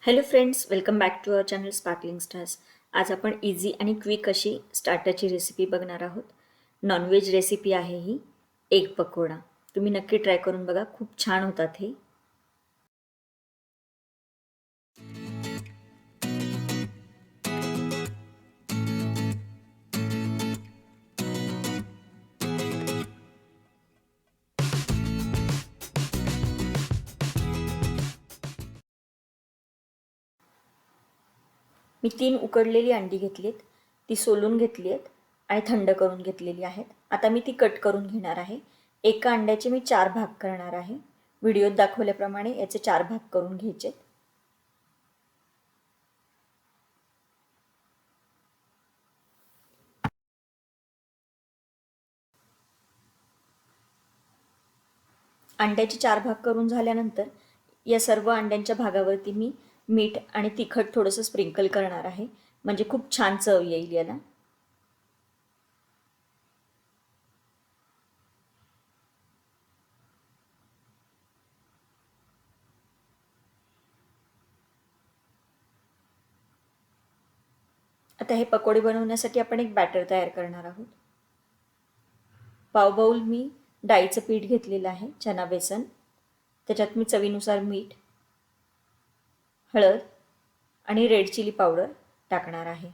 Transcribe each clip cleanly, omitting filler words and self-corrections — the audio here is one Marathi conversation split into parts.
Hello friends, welcome back to our channel sparkling stars. आज आपण इझी आणि क्विक अशी स्टार्टरची रेसिपी बघणार आहोत. नॉनव्हेज रेसिपी आहे ही, एग पकोडा. तुम्ही नक्की ट्राय करून बघा, खूप छान होतात हे. मी 3 उकडलेली अंडी घेतलीत, ती सोलून घेतली आहेत आणि थंड करून घेतलेली आहेत. आता मी ती कट करून घेणार आहे. एका अंड्याचे मी 4 भाग करणार आहे. व्हिडिओत दाखवल्याप्रमाणे याचे 4 भाग करून घ्यायचे. अंड्याचे 4 भाग करून झाल्यानंतर या सर्व अंड्यांच्या भागावरती मी मीठ आणि तिखट थोडंसं स्प्रिंकल करणार आहे, म्हणजे खूप छान चव येईल याला. आता हे पकोडे बनवण्यासाठी आपण एक बॅटर तयार करणार आहोत. पाव बाउल मी डाळीचं पीठ घेतलेलं आहे, चना बेसन. त्याच्यात मी चवीनुसार मीठ, हळद आणि रेड चिली पावडर टाकणार आहे.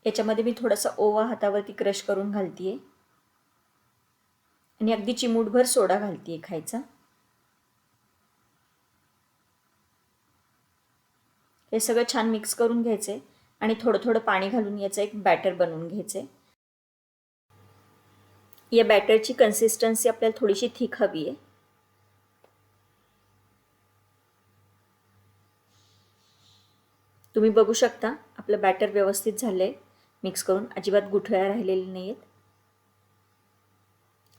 याच्यामध्ये मी थोडासा ओवा हातावरती क्रश करून घालतीये आणि अगदी चिमूटभर सोडा घालतीये खायचा. हे सगळं छान मिक्स करून घ्यायचे आणि थोडं थोडं पाणी घालून याचं एक बॅटर बनवून घ्यायचे. या बॅटरची कन्सिस्टन्सी आपल्याला थोडीशी थिक हवी आहे. तुम्ही बघू शकता आपलं बॅटर व्यवस्थित झालंय. मिक्स करून अजिबात गुठळ्या राहिलेल्या नाहीयेत.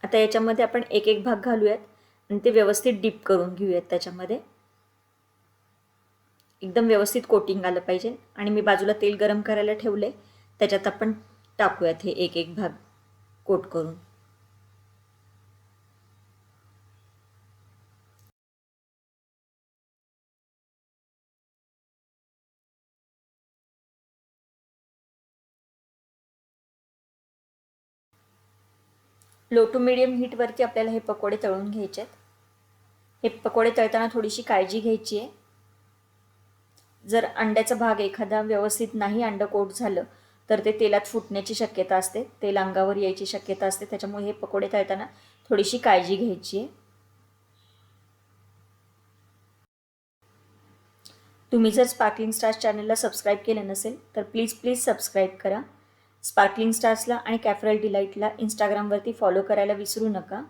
आता याच्यामध्ये आपण एक एक भाग घालूयात आणि ते व्यवस्थित डीप करून घेऊयात. त्याच्यामध्ये एकदम व्यवस्थित कोटिंग आलं पाहिजे. आणि मी बाजूला तेल गरम करायला ठेवले, त्याच्यात आपण टाकूयात हे एक एक भाग कोट करून. लो टू मीडियम हीटवरती आपल्याला हे पकोडे तळून घ्यायचे आहेत. हे पकोडे तळताना थोडीशी काळजी घ्यायची आहे. जर अंड्याचा भाग एखादा व्यवस्थित नाही अंड कोट झालं तर ते तेलात फुटण्याची शक्यता असते, तेल अंगावर यायची शक्यता असते. त्याच्यामुळे हे पकोडे तळताना थोडीशी काळजी घ्यायची आहे. तुम्ही जर स्पार्कलिंग स्टार्स चॅनलला सबस्क्राईब केलं नसेल तर प्लीज सबस्क्राईब करा. स्पार्कलिंग स्टार्सला आणि कॅफरल डिलाईटला इंस्टाग्रामवरती फॉलो करायला विसरू नका.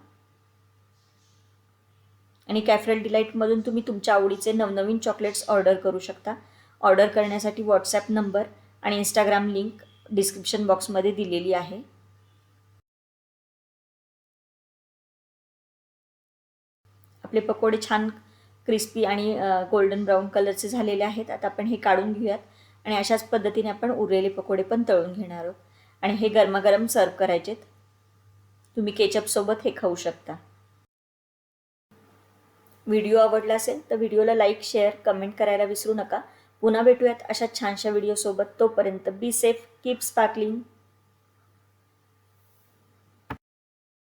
आणि कॅफरल डिलाईटमधून तुम्ही तुमच्या आवडीचे नवनवीन चॉकलेट्स ऑर्डर करू शकता. ऑर्डर करण्यासाठी व्हॉट्सॲप नंबर आणि इंस्टाग्राम लिंक डिस्क्रिप्शन बॉक्समध्ये दिलेली आहे. आपले पकोडे छान क्रिस्पी आणि गोल्डन ब्राऊन कलरचे झालेले आहेत. आता आपण हे काढून घेऊयात आणि अशाच पद्धतीने आपण उरलेले पकोडे पण तळून घेणार आहोत. आणि हे गरमागरम सर्व करायचेत. तुम्ही केचपसोबत हे खाऊ शकता. व्हिडिओ आवडला असेल तर व्हिडिओला लाईक, शेअर, कमेंट करायला विसरू नका. पुन्हा भेटूयात अशा छानशा व्हिडिओसोबत. तोपर्यंत बी सेफ, कीप स्पार्कलिंग.